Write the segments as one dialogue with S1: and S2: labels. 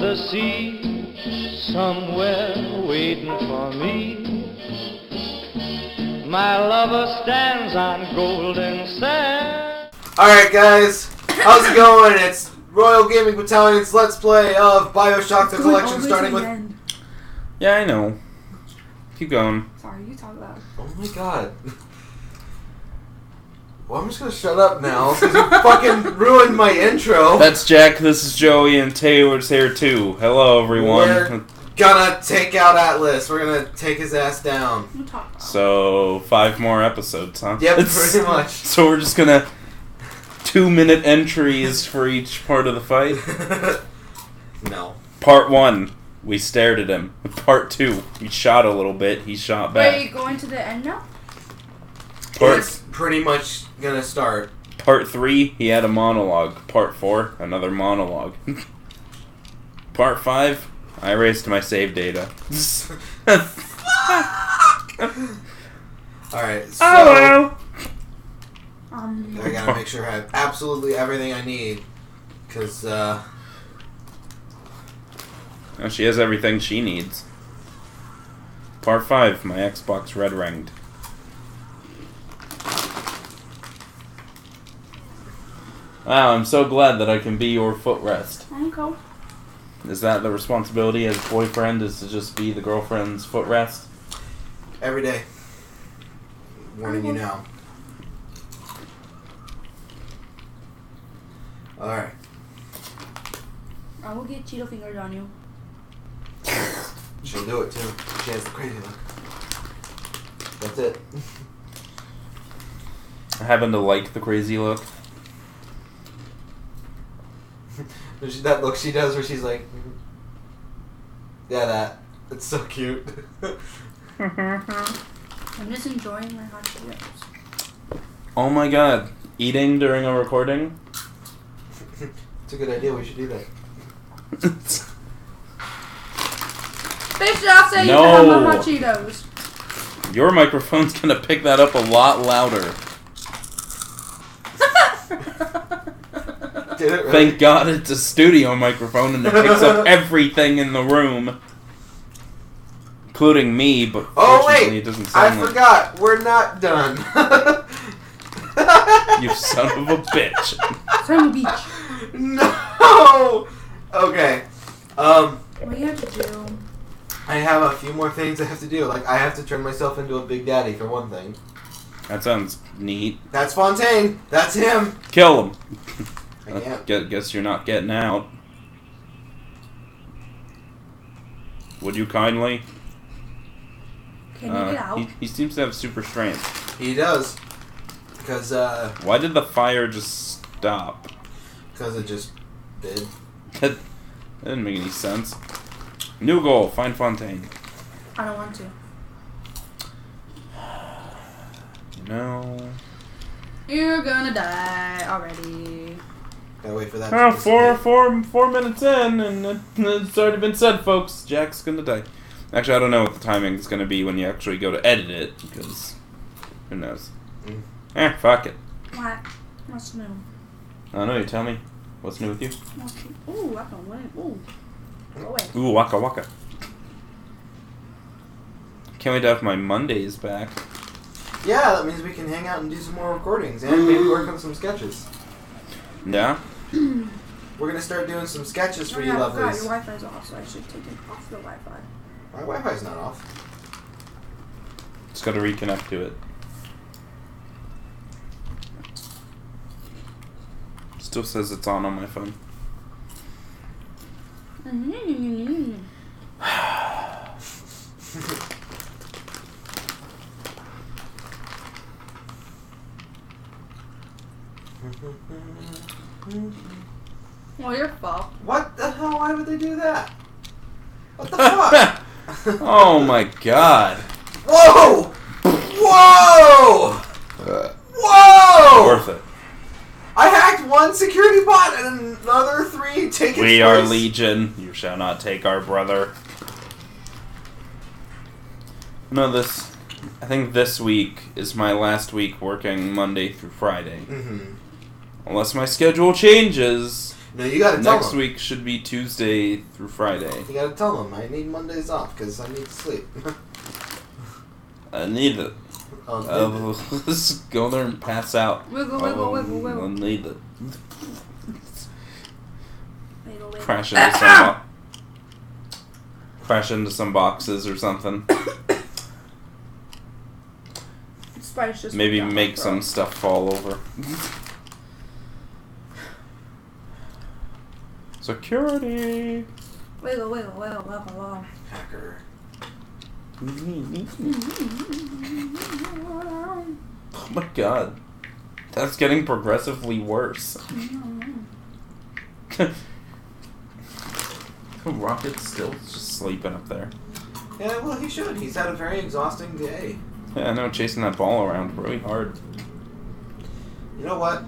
S1: the sea, somewhere waiting for me. My lover stands on golden sand.
S2: Alright guys, how's it going? It's Royal Gaming Battalion's Let's Play of Bioshock the Collection, starting with...
S3: Yeah, I know. Keep going.
S4: Sorry, you talk loud.
S2: Oh my god. Well, I'm just gonna shut up now, because you fucking ruined my intro.
S3: That's Jack, this is Joey, and Taylor's here too. Hello, everyone.
S2: We're gonna take out Atlas. We're gonna take his ass down.
S3: So, 5 more episodes, huh?
S2: Yep, pretty much.
S3: So we're just gonna... 2-minute entries for each part of the fight?
S2: No.
S3: Part 1, we stared at him. Part 2, we shot a little bit, he shot back.
S4: Wait, are you going to the end now?
S2: It's pretty much gonna start.
S3: Part 3, he had a monologue. Part 4, another monologue. Part 5, I erased my save data.
S2: Alright, so...
S3: Oh, well.
S2: I gotta make sure I have absolutely everything I need. Because,
S3: Oh, she has everything she needs. Part 5, my Xbox red ringed. Wow, I'm so glad that I can be your footrest.
S4: Okay.
S3: Is that the responsibility as a boyfriend, is to just be the girlfriend's footrest?
S2: every day. Warning you now. Alright.
S4: I will get Cheeto fingers on you.
S2: She'll do it too. She has the crazy look. That's it.
S3: I happen to like the crazy look.
S2: That look she does where she's like... Yeah, that. It's so cute.
S4: I'm just enjoying my hot Cheetos.
S3: Oh my god. Eating during a recording?
S2: It's a good idea. We should do that.
S4: Bitch, I'll say
S3: No.
S4: you can have my hot Cheetos.
S3: Your microphone's gonna pick that up a lot louder.
S2: Did it really?
S3: Thank God it's a studio microphone and it picks up everything in the room. Including me, but
S2: Oh
S3: fortunately
S2: wait!
S3: it doesn't
S2: I
S3: sound like...
S2: forgot. We're not done.
S3: You son of a bitch.
S4: Sunny Beach.
S2: No! Okay.
S4: What do you have to do?
S2: I have a few more things I have to do. Like, I have to turn myself into a Big Daddy, for one thing.
S3: That sounds neat.
S2: That's Fontaine. That's him.
S3: Kill him.
S2: I can't.
S3: Guess you're not getting out. Would you kindly?
S4: Can you get out?
S3: He seems to have super strength.
S2: He does. Because,
S3: Why did the fire just stop?
S2: Because it just did.
S3: That didn't make any sense. New goal, find Fontaine.
S4: I don't want to.
S3: No.
S4: You're gonna die already.
S2: Gotta wait for that
S3: Oh,
S2: to
S3: four minutes in, and it's already been said, folks. Jack's gonna die. Actually, I don't know what the timing is gonna be when you actually go to edit it, because who knows? Fuck it.
S4: What? What's new?
S3: I don't know, you tell me. What's new with you?
S4: Ooh, I can win. Ooh. Go away.
S3: Ooh, waka waka. Can't wait to have my Mondays back.
S2: Yeah, that means we can hang out and do some more recordings and maybe work on some sketches.
S3: Yeah?
S2: We're gonna start doing some sketches for you
S4: I forgot,
S2: lovelies.
S4: your Wi-Fi's off, so I should take it off the Wi-Fi.
S2: My Wi-Fi's not off.
S3: Just gotta reconnect to it. Still says it's on my phone.
S4: Well, your fault.
S2: What the hell? Why would they do that? What the fuck?
S3: Oh my god.
S2: Whoa! Whoa! Whoa!
S3: Worth it.
S2: I hacked one security bot and another 3 take its
S3: We are
S2: place.
S3: Legion. You shall not take our brother. No, I think this week is my last week working Monday through Friday.
S2: Mm-hmm.
S3: Unless my schedule changes.
S2: No, you gotta tell
S3: Next
S2: them.
S3: week should be Tuesday through Friday.
S2: You gotta tell them. I need Mondays off because I need to sleep.
S3: I need it. I'll just go there and pass out.
S4: Wiggle, wiggle, wiggle, wiggle.
S3: I need it.
S4: Wiggle, wiggle.
S3: Crash into some boxes or something.
S4: Spice just
S3: Maybe
S4: went down
S3: make
S4: my
S3: some
S4: throat.
S3: stuff fall over. Security.
S4: Wiggle, wiggle, wiggle, wiggle, wiggle.
S2: Hacker.
S3: Oh my god. That's getting progressively worse. Rocket's still just sleeping up there.
S2: Yeah, well, he should. He's had a very exhausting day.
S3: Yeah, I know, chasing that ball around really hard.
S2: You know what?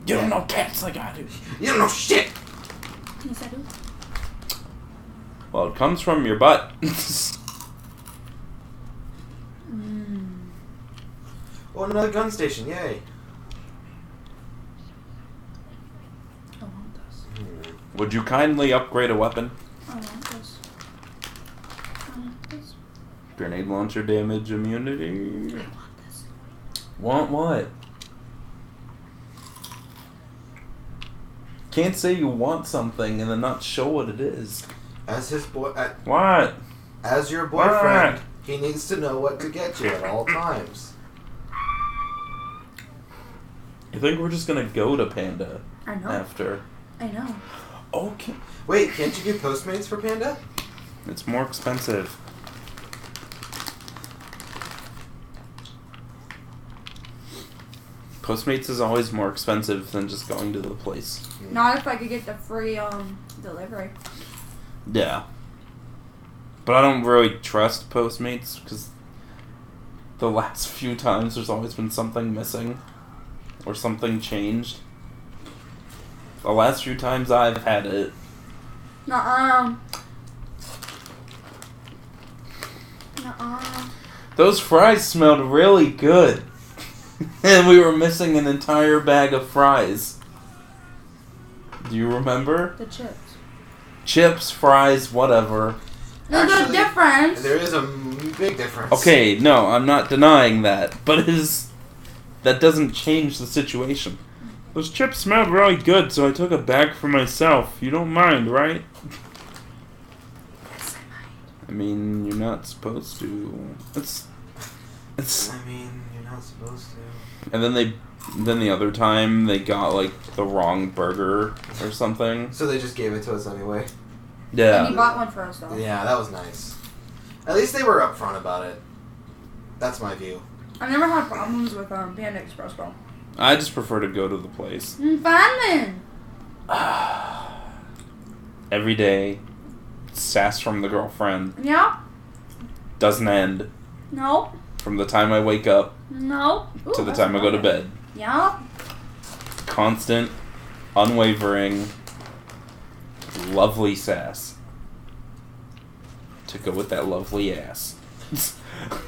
S3: You don't know cats like I do.
S2: You don't know shit!
S4: Yes, I do.
S3: Well, it comes from your butt.
S2: Oh, another gun station, yay.
S4: I want this.
S3: Would you kindly upgrade a weapon?
S4: I want this. I want this.
S3: Grenade launcher damage immunity.
S4: I want this.
S3: Want what? Can't say you want something and then not show what it is.
S2: As his boy...
S3: What?
S2: as your boyfriend,
S3: What?
S2: he needs to know what to get you at all times.
S3: You think we're just gonna go to Panda
S4: I know.
S3: after?
S4: I know.
S3: Okay.
S2: Wait, can't you do Postmates for Panda?
S3: It's more expensive. Postmates is always more expensive than just going to the place.
S4: Not if I could get the free delivery.
S3: Yeah. But I don't really trust Postmates because the last few times there's always been something missing or something changed. The last few times I've had it.
S4: Nuh-uh. Nuh-uh.
S3: Those fries smelled really good. And we were missing an entire bag of fries. Do you remember?
S4: The chips.
S3: Chips, fries, whatever.
S4: There's a
S2: Actually,
S4: difference.
S2: There is a big difference.
S3: Okay, no, I'm not denying that. But that doesn't change the situation. Those chips smelled really good, so I took a bag for myself. You don't mind, right?
S4: Yes, I might.
S3: I mean, you're not supposed to. It's.
S2: I mean, you're not supposed to.
S3: And then the other time they got like the wrong burger or something.
S2: So they just gave it to us anyway.
S4: And you
S3: Yeah.
S4: bought one for us, though.
S2: Yeah, that was nice. At least they were upfront about it. That's my view.
S4: I've never had problems with Panda Express, though.
S3: I just prefer to go to the place.
S4: Fine then.
S3: Every day, sass from the girlfriend
S4: Yeah.
S3: doesn't end
S4: No.
S3: from the time I wake up
S4: No. Ooh,
S3: to the
S4: that's
S3: time I go to
S4: good.
S3: bed.
S4: Yeah.
S3: Constant, unwavering, lovely sass. To go with that lovely ass.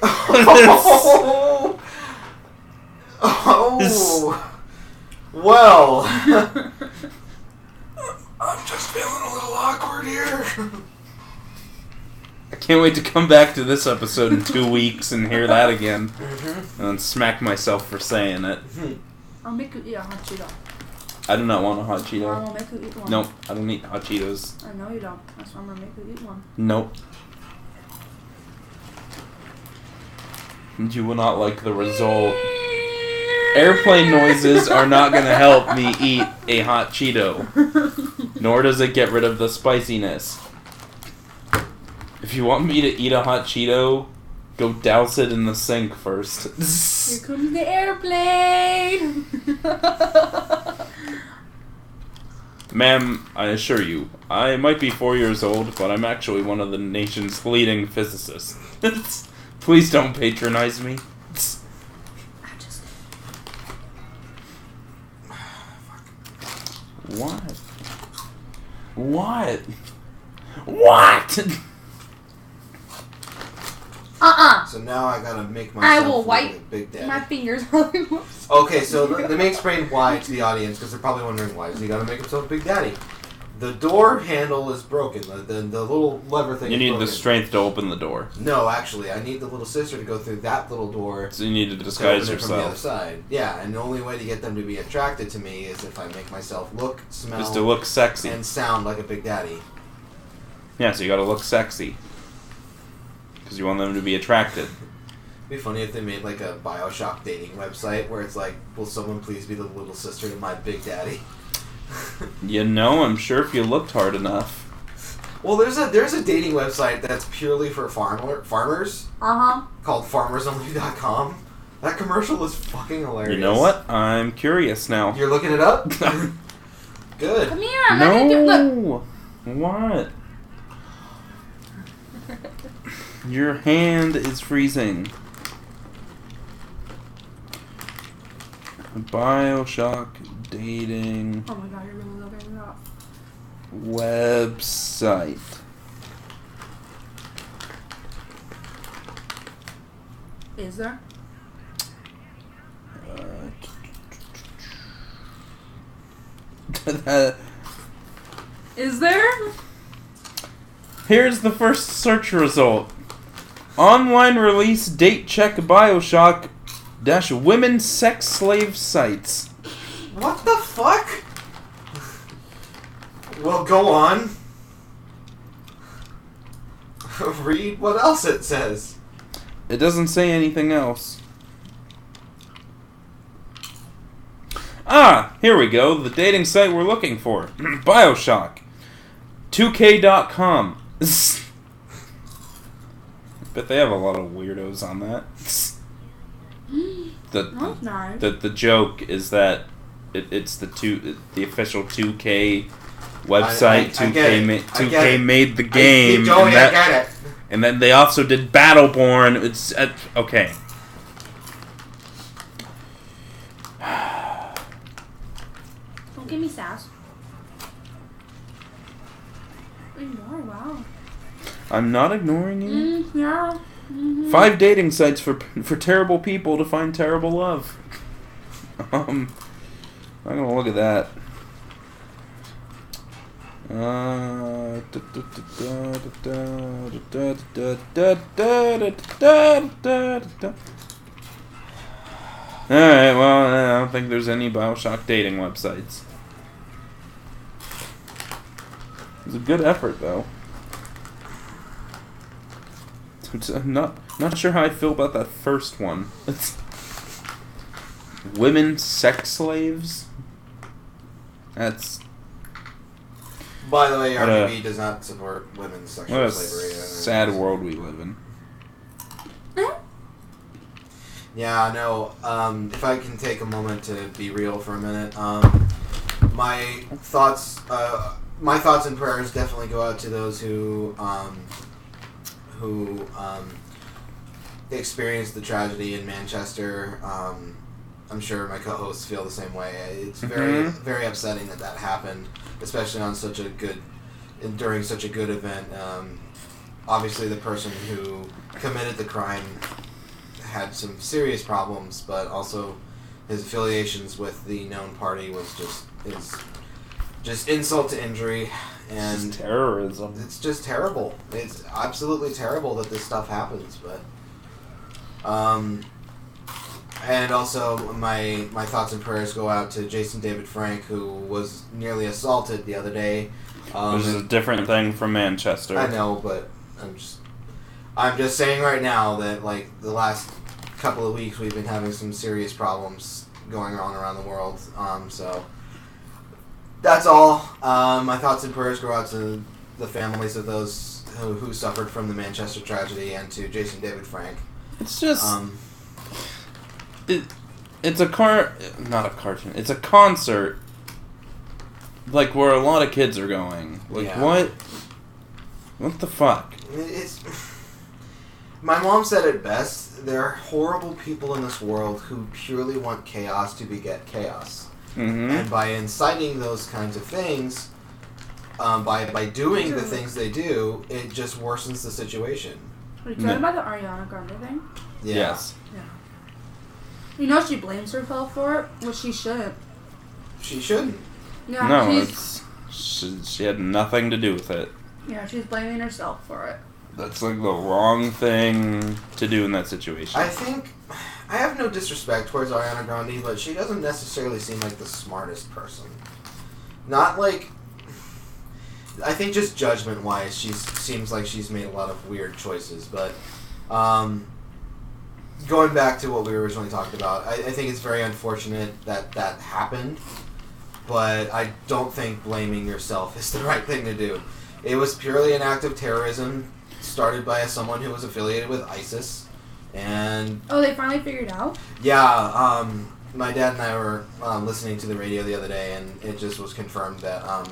S2: Oh! Oh! Well. I'm just feeling a little awkward here.
S3: I can't wait to come back to this episode in 2 weeks and hear that again. And then smack myself for saying it.
S4: I'll make you eat a hot Cheeto.
S3: I do not want a hot
S4: I
S3: Cheeto.
S4: will make you eat one.
S3: Nope, I don't eat hot Cheetos.
S4: I know you don't. That's why I'm gonna make you eat one.
S3: Nope. You will not like the result. Airplane noises are not going to help me eat a hot Cheeto. Nor does it get rid of the spiciness. If you want me to eat a hot Cheeto, go douse it in the sink first.
S4: Here comes the airplane.
S3: Ma'am, I assure you, I might be 4 years old, but I'm actually one of the nation's leading physicists. Please don't patronize me.
S4: I just.
S3: What? What? What?
S2: So now I gotta make myself
S4: I will
S2: look
S4: wipe
S2: like Big Daddy.
S4: my fingers on him.
S2: Okay, so let me explain why to the audience, because they're probably wondering why. So you gotta make himself Big Daddy. The door handle is broken. The little lever thing
S3: You
S2: is
S3: need
S2: broken.
S3: the strength to open the door.
S2: No, actually, I need the little sister to go through that little door.
S3: So you need to
S2: To
S3: disguise
S2: open it from the other
S3: yourself.
S2: side. Yeah, and the only way to get them to be attracted to me is if I make myself look, smell,
S3: Just to look sexy.
S2: and sound like a Big Daddy.
S3: Yeah, so you gotta look sexy. Because you want them to be attracted.
S2: It'd be funny if they made like a Bioshock dating website where it's like, will someone please be the little sister to my Big Daddy?
S3: You know, I'm sure if you looked hard enough.
S2: Well, there's a dating website that's purely for farmers called farmersonly.com. That commercial is fucking hilarious.
S3: You know what? I'm curious now.
S2: You're looking it up? Good.
S4: Come here. Let me look.
S3: What? Your hand is freezing. Bioshock dating
S4: Oh my god, you're really looking it up.
S3: website.
S4: Is there? Is there?
S3: Here's the first search result. Online release date check Bioshock - women sex slave sites.
S2: What the fuck? Well, go on. Read what else it says.
S3: It doesn't say anything else. Ah, here we go. The dating site we're looking for. Bioshock. 2K.com. Bet they have a lot of weirdos on that.
S4: That's nice.
S3: The joke is that it's the official 2K website.
S2: I get it.
S3: 2K made the game.
S2: Keep going, I get it.
S3: And then they also did Battleborn. It's okay.
S4: Don't give me sass. Ignore, wow.
S3: I'm not ignoring you.
S4: Yeah. Mm-hmm.
S3: 5 dating sites for terrible people to find terrible love. I'm gonna look at that. Alright, well, I don't think there's any Bioshock dating websites. It's a good effort, though. I'm not sure how I feel about that first one. It's women sex slaves? That's...
S2: By the way,
S3: What
S2: RGB does not support women's
S3: what
S2: sexual
S3: a
S2: slavery.
S3: sad world we live in.
S2: Yeah, I know. If I can take a moment to be real for a minute, my thoughts and prayers definitely go out to those who experienced the tragedy in Manchester. I'm sure my co-hosts feel the same way. It's very, very upsetting that happened, especially on during such a good event. Obviously, the person who committed the crime had some serious problems, but also his affiliations with the known party was just insult to injury, and
S3: It's terrorism.
S2: it's just terrible. It's absolutely terrible that this stuff happens, but and also my thoughts and prayers go out to Jason David Frank, who was nearly assaulted the other day.
S3: This is a different thing from Manchester.
S2: I know, but I'm just saying right now that like the last couple of weeks we've been having some serious problems going on around the world. So that's all. My thoughts and prayers go out to the families of those who suffered from the Manchester tragedy, and to Jason David Frank.
S3: It's just it's not a cartoon. It's a concert, like where a lot of kids are going. Like
S2: Yeah.
S3: What the fuck?
S2: My mom said it best. There are horrible people in this world who purely want chaos to beget chaos.
S3: Mm-hmm.
S2: And by inciting those kinds of things, by doing the things they do, it just worsens the situation.
S4: Are you talking about the Ariana Grande thing?
S2: Yeah.
S3: Yes.
S4: Yeah. You know she blames herself for it, which she shouldn't.
S2: She shouldn't.
S4: Yeah,
S3: No, she had nothing to do with it.
S4: Yeah, she's blaming herself for it.
S3: That's like the wrong thing to do in that situation.
S2: I think, I have no disrespect towards Ariana Grande, but she doesn't necessarily seem like the smartest person. Not like, I think just judgment-wise, she seems like she's made a lot of weird choices, but going back to what we originally talked about, I think it's very unfortunate that that happened, but I don't think blaming yourself is the right thing to do. It was purely an act of terrorism started by someone who was affiliated with ISIS, and...
S4: Oh, they finally figured it out?
S2: Yeah, my dad and I were listening to the radio the other day, and it just was confirmed that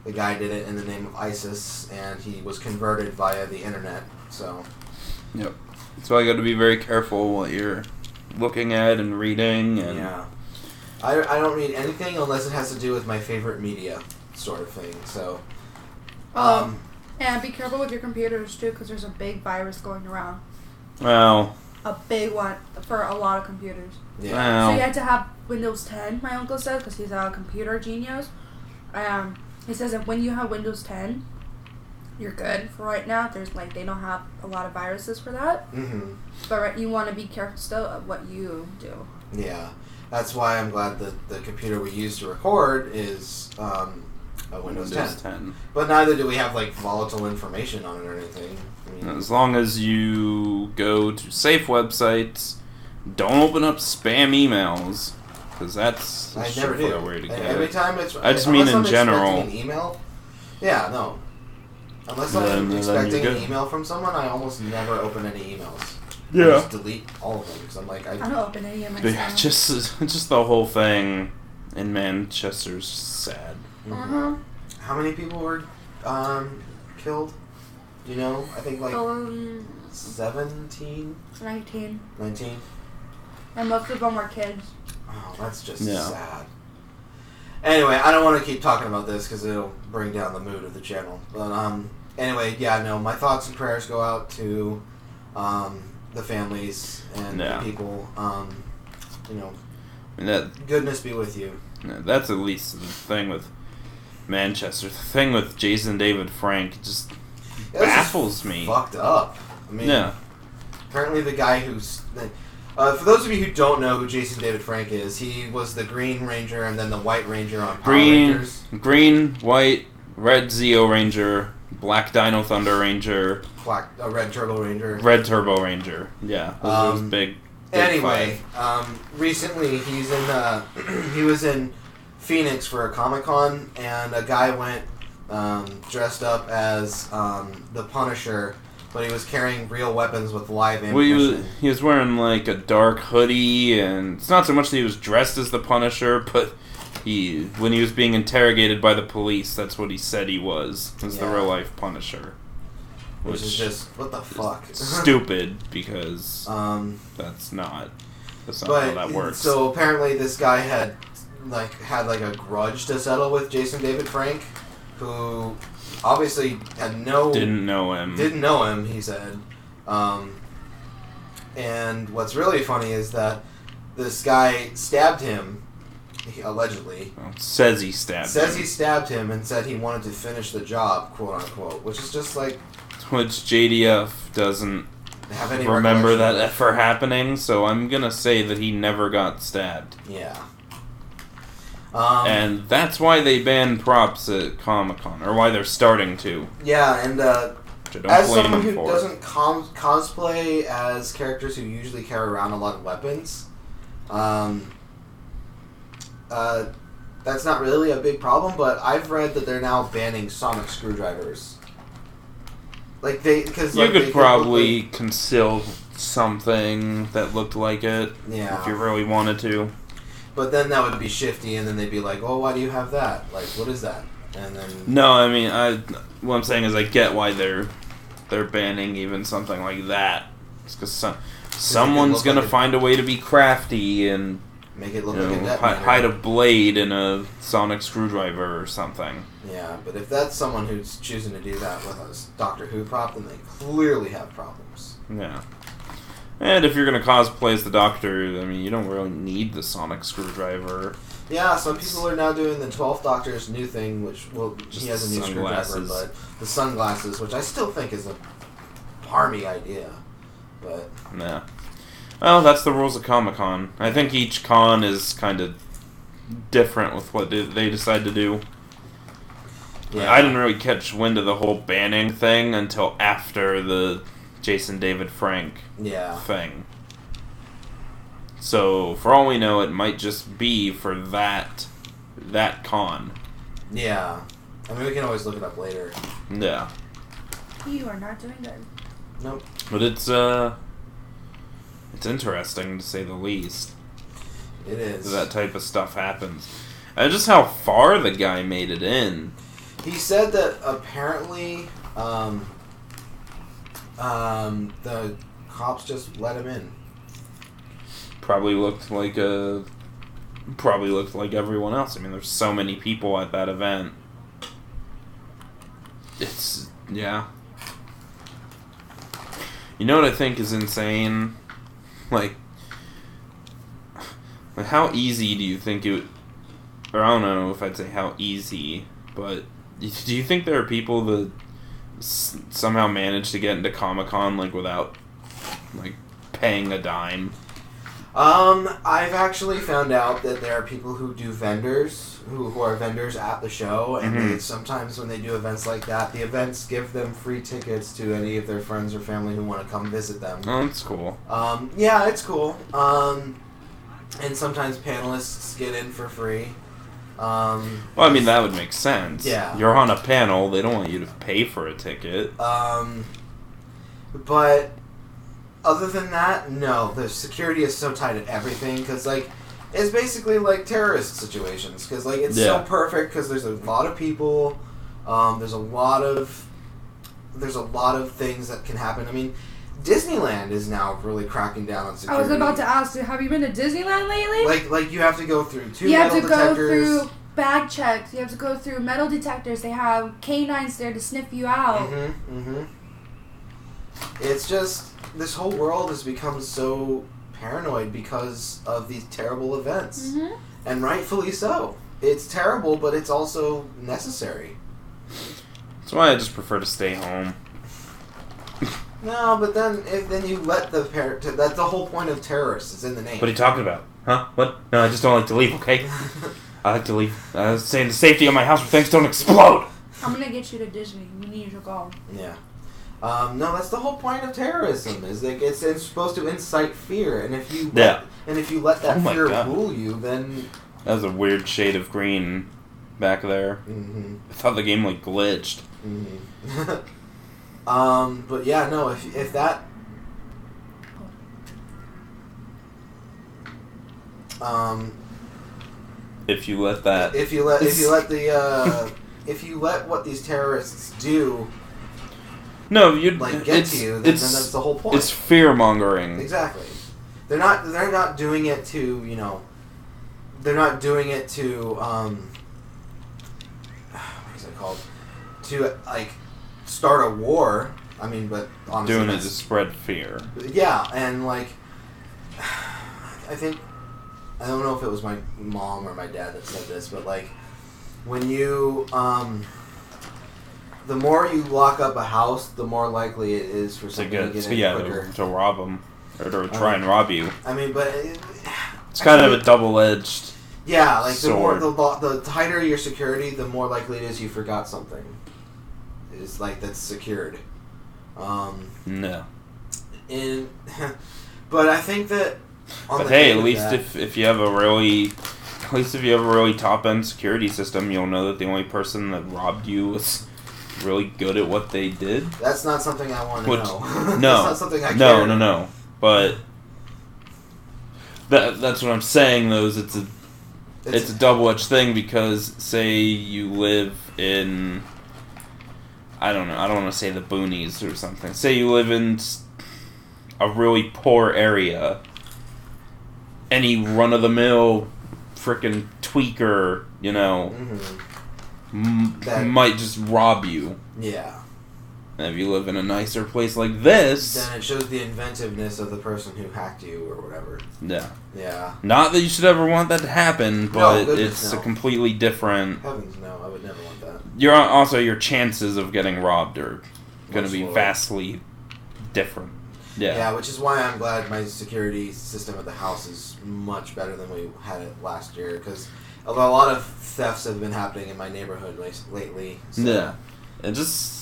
S2: the guy did it in the name of ISIS, and he was converted via the internet, so...
S3: Yep. So I got to be very careful what you're looking at and reading, and...
S2: Yeah. I don't read anything unless it has to do with my favorite media, sort of thing, so...
S4: And be careful with your computers, too, because there's a big virus going around.
S3: Well...
S4: A big one for a lot of computers.
S2: Yeah.
S3: Well,
S4: So you had to have Windows 10, my uncle says, because he's a computer genius. He says that when you have Windows 10, you're good for right now. There's like, they don't have a lot of viruses for that.
S2: Mm-hmm.
S4: But you want to be careful still of what you do.
S2: Yeah. That's why I'm glad that the computer we use to record is a Windows 10. But neither do we have like volatile information on it or anything. I mean,
S3: as long as you go to safe websites, don't open up spam emails, because that's a
S2: I never do.
S3: way to go.
S2: Every time it's...
S3: I just mean in
S2: I'm
S3: general.
S2: An email, yeah, no. Unless I'm
S3: Then
S2: expecting
S3: you're
S2: an
S3: good.
S2: email from someone, I almost never open any emails.
S3: Yeah.
S2: I just delete all of them, because I'm like...
S4: I don't open any of my
S3: But
S4: stuff.
S3: just the whole thing in Manchester's sad.
S4: Uh-huh.
S2: How many people were killed? Do you know? I think like 17?
S4: 19.
S2: 19?
S4: And most of them were kids.
S2: Oh, that's just
S3: Yeah.
S2: sad. Anyway, I don't want to keep talking about this because it'll bring down the mood of the channel. But anyway, yeah, no, my thoughts and prayers go out to the families and the people. You know,
S3: that
S2: goodness be with you.
S3: that's at least the thing with Manchester. The thing with Jason David Frank just baffles me.
S2: Fucked up. I mean,
S3: Yeah.
S2: apparently the guy who's... for those of you who don't know who Jason David Frank is, he was the Green Ranger and then the White Ranger on Power Rangers.
S3: Green, White, Red Zeo Ranger, Black Dino Thunder Ranger,
S2: Red Turbo Ranger.
S3: Red Turbo Ranger. Yeah, those big
S2: Anyway,
S3: five.
S2: recently he was in Phoenix for a Comic-Con, and a guy went dressed up as the Punisher, but he was carrying real weapons with live ammunition.
S3: Well, he was wearing like a dark hoodie, and it's not so much that he was dressed as the Punisher, but when he was being interrogated by the police, that's what he said he was the real life Punisher.
S2: Which is just, what the fuck?
S3: Stupid, because that's not how that works.
S2: So apparently this guy had a grudge to settle with Jason David Frank, who obviously didn't know him, he said. And what's really funny is that this guy stabbed him, allegedly.
S3: Well, says he stabbed him
S2: and said he wanted to finish the job, quote unquote, which is just like...
S3: Which JDF doesn't
S2: have any
S3: remember that ever happening, so I'm gonna say that he never got stabbed.
S2: Yeah.
S3: And that's why they ban props at Comic-Con, or why they're starting to.
S2: Yeah, and
S3: which I don't
S2: as
S3: blame
S2: someone
S3: them
S2: who
S3: for.
S2: doesn't cosplay as characters who usually carry around a lot of weapons, that's not really a big problem, but I've read that they're now banning sonic screwdrivers. Like you
S3: could probably conceal something that looked like it, if you really wanted to.
S2: But then that would be shifty, and then they'd be like, "Oh, why do you have that? Like, what is that?" And then
S3: no, I mean, what I'm saying is I get why they're banning even something like that. It's because someone's gonna find a way to be crafty and
S2: make it look like a detonator.
S3: Hide a blade in a sonic screwdriver or something.
S2: Yeah, but if that's someone who's choosing to do that with a Doctor Who prop, then they clearly have problems.
S3: Yeah. And if you're going to cosplay as the Doctor, I mean, you don't really need the sonic screwdriver.
S2: Yeah, some people are now doing the 12th Doctor's new thing, which, well,
S3: Just
S2: he has a new screwdriver, but the sunglasses, which I still think is a harmy idea. But
S3: Yeah. Well, that's the rules of Comic-Con. I think each con is kind of different with what they decide to do.
S2: yeah,
S3: I didn't really catch wind of the whole banning thing until after the Jason David Frank
S2: yeah,
S3: thing. So, for all we know, it might just be for that con.
S2: yeah. I mean, we can always look it up later.
S3: Yeah.
S4: You are not doing good.
S2: Nope.
S3: But it's interesting to say the least.
S2: It is.
S3: That type of stuff happens. And just how far the guy made it in.
S2: He said that apparently, the cops just let him in.
S3: Probably looked like everyone else. I mean, there's so many people at that event. It's, yeah. You know what I think is insane? Like how easy do you think it... Or I don't know if I'd say how easy, but do you think there are people that somehow manage to get into Comic-Con, like, without, like, paying a dime?
S2: I've actually found out that there are people who do vendors, who are vendors at the show, and they, sometimes when they do events like that, the events give them free tickets to any of their friends or family who want to come visit them.
S3: Oh, that's cool.
S2: Yeah, it's cool. And sometimes panelists get in for free.
S3: Well, I mean, that would make sense.
S2: Yeah.
S3: You're on a panel, they don't want you to pay for a ticket.
S2: But other than that, no. The security is so tight at everything, because, like, it's basically like terrorist situations, because, like, it's so perfect, because there's a lot of people, there's a lot of things that can happen. I mean, Disneyland is now really cracking down on security.
S4: I was about to ask you, have you been to Disneyland lately?
S2: Like you have to go through two
S4: you
S2: metal
S4: have to
S2: detectors.
S4: go through bag checks. You have to go through metal detectors. They have canines there to sniff you out.
S2: It's just, this whole world has become so paranoid because of these terrible events. And rightfully so. It's terrible, but it's also necessary.
S3: That's why I just prefer to stay home.
S2: No, but then you let the that's the whole point of terrorists. It's in the name.
S3: What are you talking about? Huh? What? No, I just don't like to leave, okay? I like to leave. Stay in the safety of my house where things don't explode!
S4: I'm gonna get you to Disney. You need to go.
S2: Yeah. No, that's the whole point of terrorism. Is like it's supposed to incite fear, and if you let that fear rule you, then
S3: that was a weird shade of green back there. I thought the game like glitched.
S2: But yeah, no. If that
S3: if you let that
S2: if you let what these terrorists do.
S3: No, you'd
S2: get to you. Then that's the whole point.
S3: It's fear mongering.
S2: Exactly. They're not doing it to They're not doing it to what is it called? To like start a war. I mean, but honestly,
S3: doing it to spread fear.
S2: Yeah, and like I think I don't know if it was my mom or my dad that said this, but like when you the more you lock up a house, the more likely it is for something to get in quicker.
S3: To rob them or to try and rob you.
S2: I mean, but
S3: it's kind of a double-edged.
S2: Yeah, like
S3: sword.
S2: the tighter your security, the more likely it is you forgot something. It's like that's secured.
S3: No.
S2: But I think that.
S3: But hey, at least if you have a really top-end security system, you'll know that the only person that robbed you was really good at what they did.
S2: That's not something I want to know.
S3: No,
S2: that's not something I care.
S3: No. But that's what I'm saying. Though, is it's a double-edged thing because say you live in I don't want to say the boonies or something. Say you live in a really poor area. Any run-of-the-mill frickin' tweaker,
S2: that
S3: might just rob you.
S2: Yeah.
S3: And if you live in a nicer place like this...
S2: Then it shows the inventiveness of the person who hacked you or whatever.
S3: Yeah.
S2: Yeah.
S3: Not that you should ever want that to happen, but
S2: goodness,
S3: it's
S2: no.
S3: a completely different...
S2: Heavens no, I would never want that.
S3: Your chances of getting robbed are going to be vastly different. Yeah.
S2: Yeah, which is why I'm glad my security system at the house is much better than we had it last year, because a lot of thefts have been happening in my neighborhood lately. So.
S3: Yeah. It just...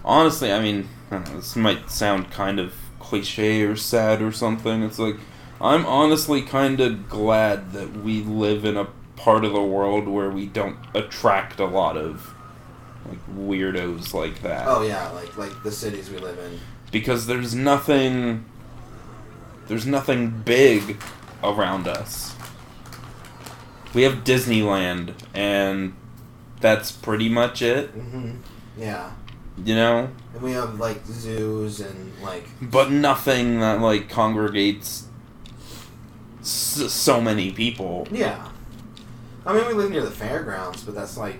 S3: Honestly, I mean, I don't know, this might sound kind of cliche or sad or something. It's like, I'm honestly kind of glad that we live in a part of the world where we don't attract a lot of, like, weirdos like that.
S2: Oh, yeah, like the cities we live in.
S3: Because there's nothing big around us. We have Disneyland, and that's pretty much it.
S2: Mm-hmm. Yeah.
S3: You know?
S2: And we have, like, zoos and, like...
S3: But nothing that, like, congregates so many people.
S2: Yeah. I mean, we live near the fairgrounds, but that's, like,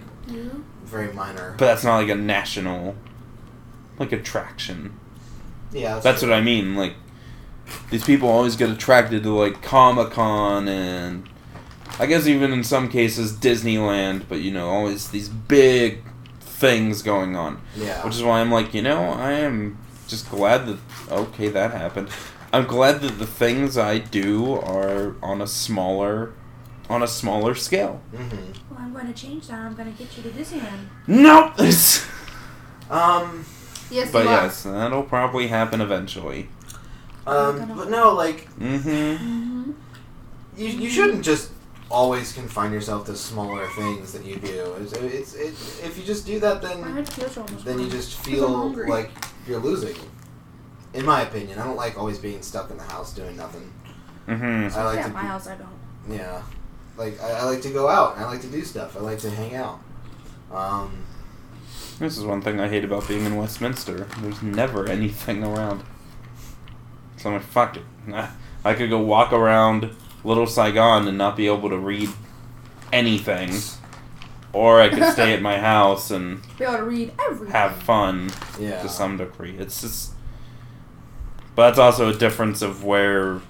S2: very minor.
S3: But that's not, like, a national, like, attraction.
S2: Yeah.
S3: That's what I mean. Like, these people always get attracted to, like, Comic-Con and... I guess even in some cases Disneyland, but, you know, always these big... things going on.
S2: Yeah.
S3: Which is why I'm like, you know, I am just glad that... Okay, that happened. I'm glad that the things I do are on a smaller scale.
S2: Mm-hmm.
S4: Well, I'm going to change that. I'm going to get you to Disneyland.
S3: Nope!
S4: Yes,
S3: But
S4: you
S3: yes, that'll probably happen eventually.
S2: But no, like...
S4: Mm-hmm.
S2: You shouldn't just always confine yourself to smaller things that you do. It's if you just do that, then you just feel like you're losing. In my opinion, I don't like always being stuck in the house doing nothing.
S3: Mm-hmm.
S2: I like
S4: at my house, I don't.
S2: Yeah, like I like to go out. I like to do stuff. I like to hang out.
S3: This is one thing I hate about being in Westminster. There's never anything around. So I'm like, fuck it. I could go walk around Little Saigon and not be able to read anything. Or I could stay at my house and
S4: Be able to read everything.
S3: have fun
S2: Yeah.
S3: to some degree. It's just... But that's also a difference of where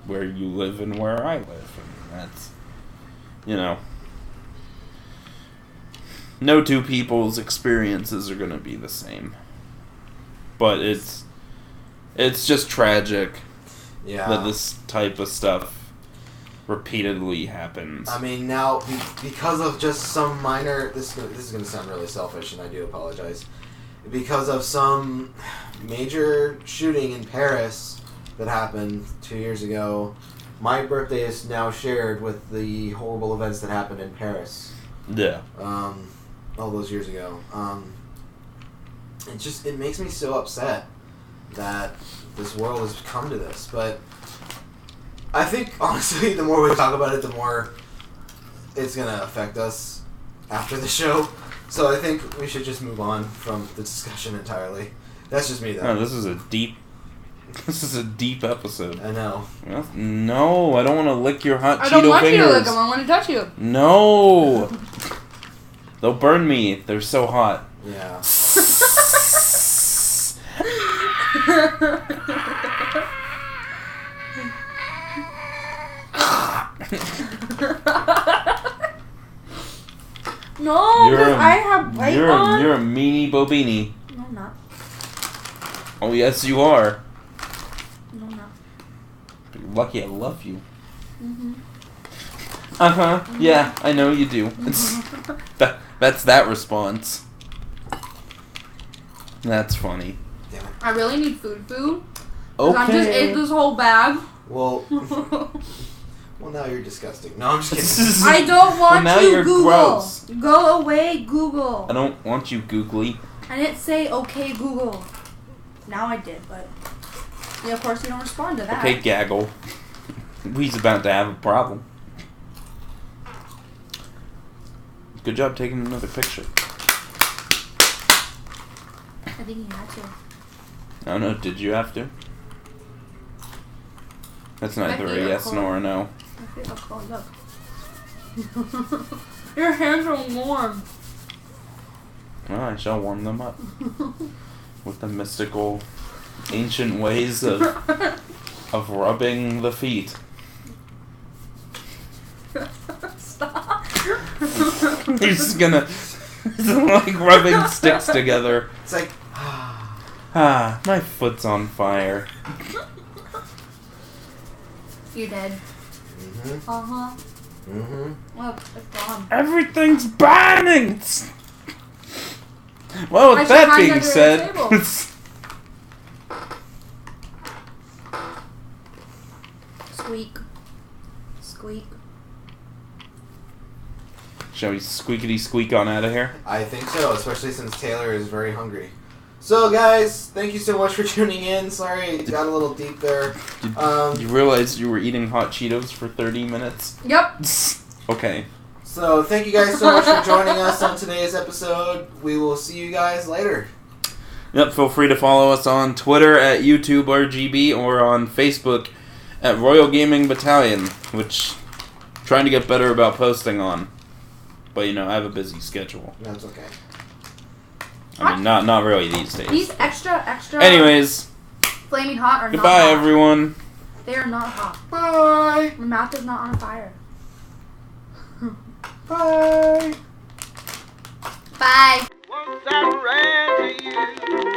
S3: you live and where I live. And that's... You know... No two people's experiences are going to be the same. But it's just tragic that this type of stuff repeatedly happens.
S2: I mean, now, because of just some minor... This is going to sound really selfish, and I do apologize. Because of some major shooting in Paris that happened 2 years ago, my birthday is now shared with the horrible events that happened in Paris.
S3: Yeah.
S2: All those years ago. It makes me so upset that this world has come to this. But I think, honestly, the more we talk about it, the more it's going to affect us after the show. So I think we should just move on from the discussion entirely. That's just me, though.
S3: No, this is a deep episode.
S2: I know.
S3: Well, no, I don't want to lick your hot
S4: I
S3: Cheeto
S4: don't want
S3: fingers.
S4: you to lick them. I want to touch you.
S3: No. They'll burn me. They're so hot.
S2: Yeah.
S4: No, because I have white on.
S3: You're a meanie bobini.
S4: No, I'm not.
S3: Oh, yes, you are.
S4: No, I'm not.
S3: You're lucky I love you.
S4: Mm-hmm.
S3: Uh-huh. Yeah, I know you do. That's that response. That's funny.
S2: Damn it.
S4: I really need food.
S3: Okay.
S4: I just ate this whole bag.
S2: Well, now you're disgusting. No, I'm just kidding.
S4: I don't want
S3: now
S4: you,
S3: you're
S4: Google.
S3: gross.
S4: Go away, Google.
S3: I don't want you googly.
S4: I didn't say, okay, Google. Now I did, but... Yeah, of course you don't respond to that.
S3: Okay, gaggle. We's about to have a problem. Good job taking another picture.
S4: I think you had to.
S3: Oh no, did you have to? That's neither a yes nor a no.
S4: My favorite color, look. Your hands are warm.
S3: Well, I shall warm them up with the mystical, ancient ways of rubbing the feet.
S4: Stop.
S3: You're just gonna like rubbing sticks together.
S2: It's like
S3: My foot's on fire.
S4: You're dead.
S2: Mm-hmm.
S4: Uh-huh.
S2: Mm-hmm.
S4: Look, it's gone.
S3: Everything's burning! Well, with
S4: I should
S3: that
S4: hide
S3: being
S4: under the
S3: said...
S4: table. Squeak. Squeak.
S3: Shall we squeakity squeak on out of here?
S2: I think so, especially since Taylor is very hungry. So, guys, thank you so much for tuning in. Sorry, it got a little deep there.
S3: Did you realize you were eating hot Cheetos for 30 minutes?
S4: Yep.
S3: Okay.
S2: So, thank you guys so much for joining us on today's episode. We will see you guys later.
S3: Yep, feel free to follow us on Twitter at YouTubeRGB or on Facebook at Royal Gaming Battalion, which I'm trying to get better about posting on. But, you know, I have a busy schedule.
S2: That's okay.
S3: I mean, not really these days.
S4: These extra
S3: Anyways,
S4: Flaming Hot are
S3: goodbye,
S4: not hot.
S3: everyone.
S4: They are not hot.
S2: Bye!
S4: My mouth is not on fire.
S2: Bye!
S4: Bye.
S1: Once I ran to you.